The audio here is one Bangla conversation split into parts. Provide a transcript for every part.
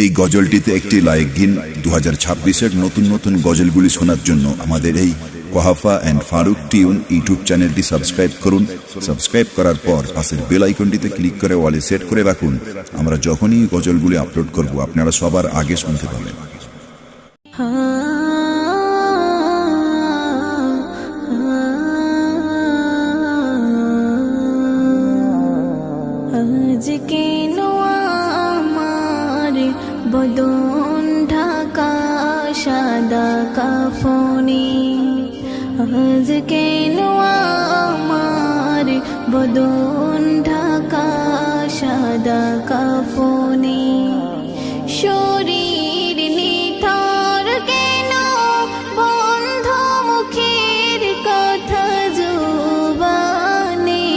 এই গজলটিতে একটি লাইক দিন। 2026-এর নতুন নতুন গজলগুলি শোনার জন্য আমাদের এই Quhafa and Faruk tune YouTube চ্যানেলটি সাবস্ক্রাইব করুন। সাবস্ক্রাইব করার পর পাশের বেল আইকনটিতে ক্লিক করে ওয়ালে সেট করে রাখুন। আমরা যখনই গজলগুলি আপলোড করব আপনারা সবার আগে শুনতে পাবেন। আজকে আমার বদন ঢাকা সাদা কাফনে, আজকে আমার বদন ঢাকা সাদা কাফনে। শরীর নিথর কেন বন্ধ মুখের কথা জবানে,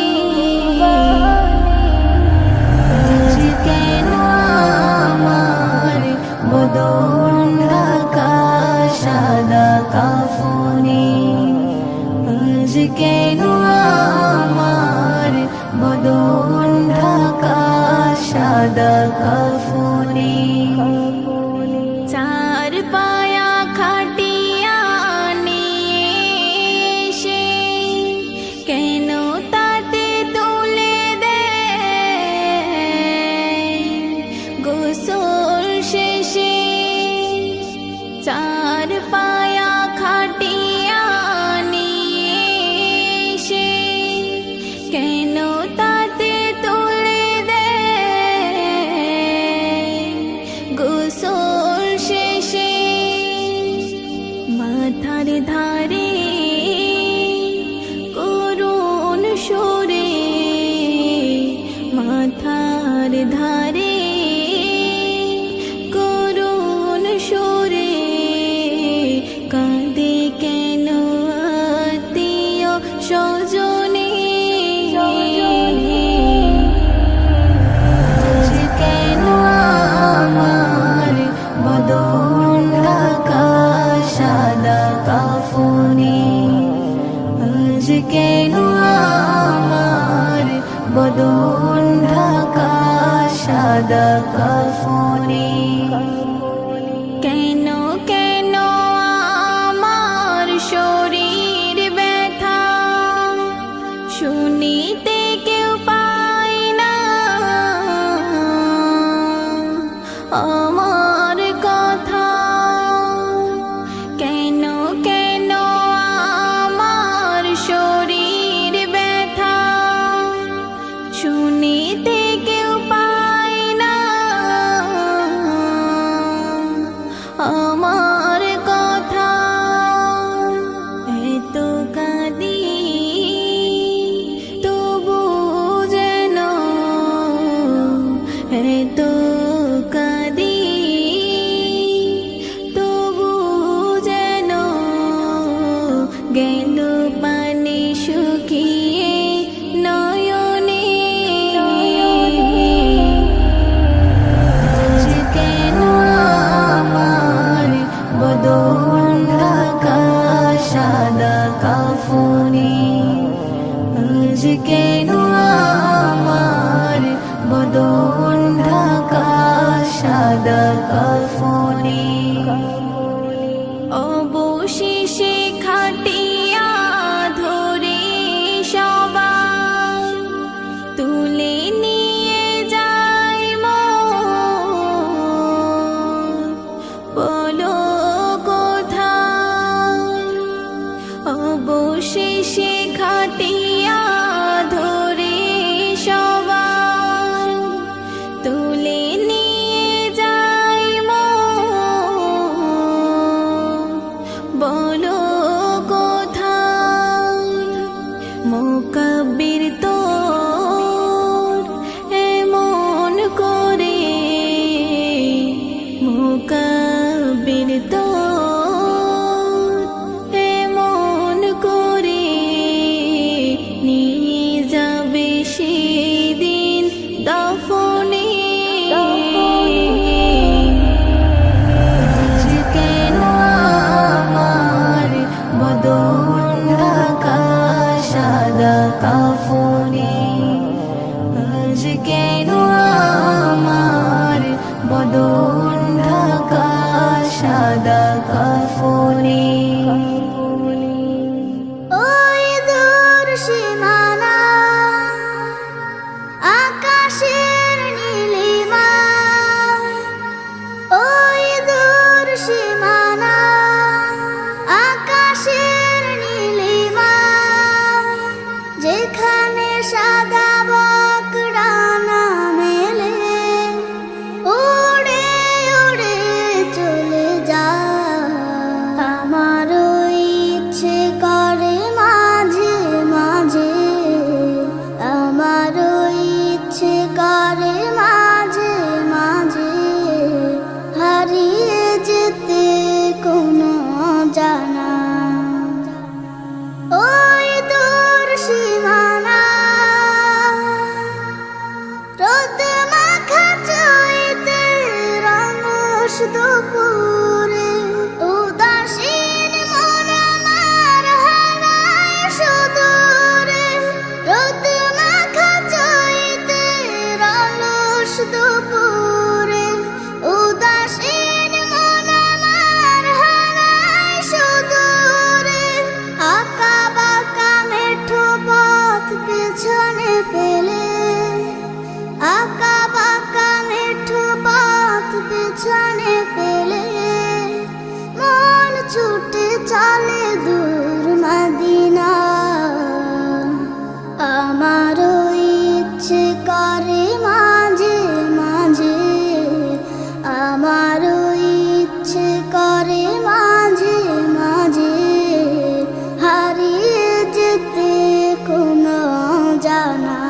বদন ঢাকা সাদা কাফনে, আজ কেন আমার বদন ঢাকা সাদা কাফনে। চার পায়া খাটিয়া নিয়ে এসে কেন তাতে তুলে দেয় গোসল শেষে। চার পায়া খাটিয়া নিয়ে এসে কেন তাতে তুলে দেয় গোসল শেষে। মাথার ধারে করুণ সুরে, মাথার ধারে করুণ সুরে কাঁদে কেন আত্মীয় স্বজনে। আজ কেন আমার বদন ঢাকা সাদা কাফনে, আজ কেন আমার বদন ঢাকা সাদা কাফনে। কেন কেন আমার শরীর ব্যথা শুনিতে কেউ পায় না আমার কথা। কেন কেন আমার শরীর ব্যথা শুনিতে কেউ পায় না আমার কথা। এত কাঁদি তবু যেন, এত কাঁদি তবু যেন গেল পানি শুকিয়ে নয়নে। আজ কেন আমার বদন ঢাকা সাদা কাফনে, আজ কেন আমার বদন ঢাকা সাদা কাফনে। অবশেষে খাটিয়া ধরে সবাই তুলে নিয়ে যায় বলো কোথায়। অবশেষে খাটিয়া ধরে সবাই তুলে নিয়ে যায় বলো কোথায়। মোকাব্বির তোর এমন করে, মোকাব্বির তোর এমন করে নিয়ে যাবে সেদিন দাফনে। আজ কেন আমার বদন ঢাকা সাদা কাফনে, আজ কেন আমার বদন ঢাকা সাদা কাফনে। ওই দূর সীমানা আকাশের নীলিমা, ওই দূর সীমানা আকাশের নীলিমা, যেখানে সাদা বক ডানা মেলে উড়ে উড়ে চলে যায়। আমারও ইচ্ছে করে মাঝে মাঝে, আমারও ইচ্ছে করে মাঝে মাঝে হারিয়ে যেতে কোনো জানা। ওই দূর সীমানা রোদ মাখা চৈতের রঙস দুপুরে, উদাসীন মন আমার হারায় সুদূরে। রোদ মাখা চৈতের রঙস দুপুরে, উদাসীন মন আমার হারায় সুদূরে। আঁকা বাঁকা মেঠো পথ পেছনে ফেলে, আঁকা বাঁকা মেঠো পথ পেছনে ফেলে মন ছুটে চলে দূর মদিনা। আমারও ইচ্ছে করে মাঝে মাঝে, আমারও ইচ্ছে করে মাঝে মাঝে হারিয়ে যেতে কোনো জানা।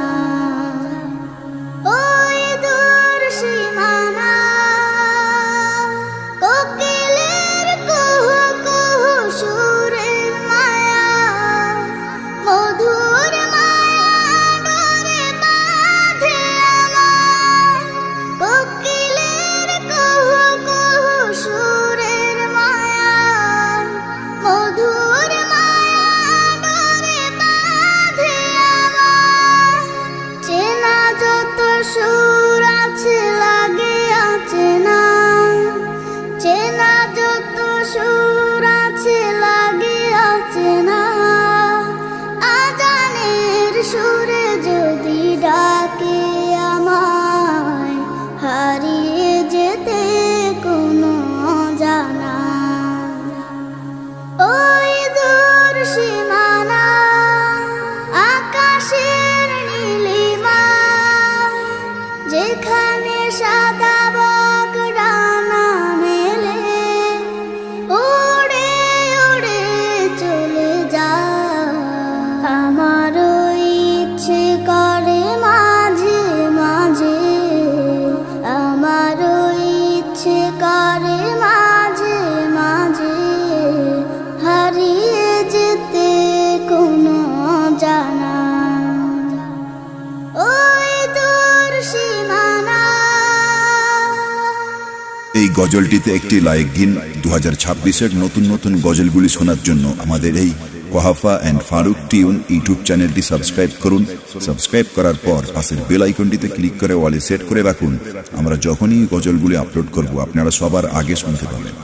ওই দূর সীমানা কোকিলের কুহু কুহু সুরের মায়া, মধুর মায়া ডোরে বাঁধে আমার। কোকিলের কুহু কুহু সুরের মায়া, মধুর মায়া ডোরে বাঁধে আমার। চেনা যত সুর আছে লাগে অচেনা, চেনা যত সুর আছে লাগে অচেনা। আজানের সুরে যদি ডাকে আমায় হারিয়ে যেতে কোনো জানা। ওই দূর সীমানা আকাশের নীলিমা, যেখানে সাদা বক ডানা মেলে উড়ে উড়ে চলে যায়। আমারও ইচ্ছে করে মাঝে মাঝে, আমারও ইচ্ছে করে মাঝে মাঝে হারিয়ে যেতে কোনো জানা। ওই দূর সীমানা। এই গজলটিতে একটি লাইক দিন। 2026-এর নতুন নতুন গজলগুলি শোনার জন্য আমাদের এই Quhafa and Faruk tune YouTube চ্যানেলটি সাবস্ক্রাইব করুন। সাবস্ক্রাইব করার পর পাশের বেল আইকনটিতে ক্লিক করে অলে সেট করে রাখুন। আমরা যখনই গজলগুলি আপলোড করব আপনারা সবার আগে শুনতে পাবেন।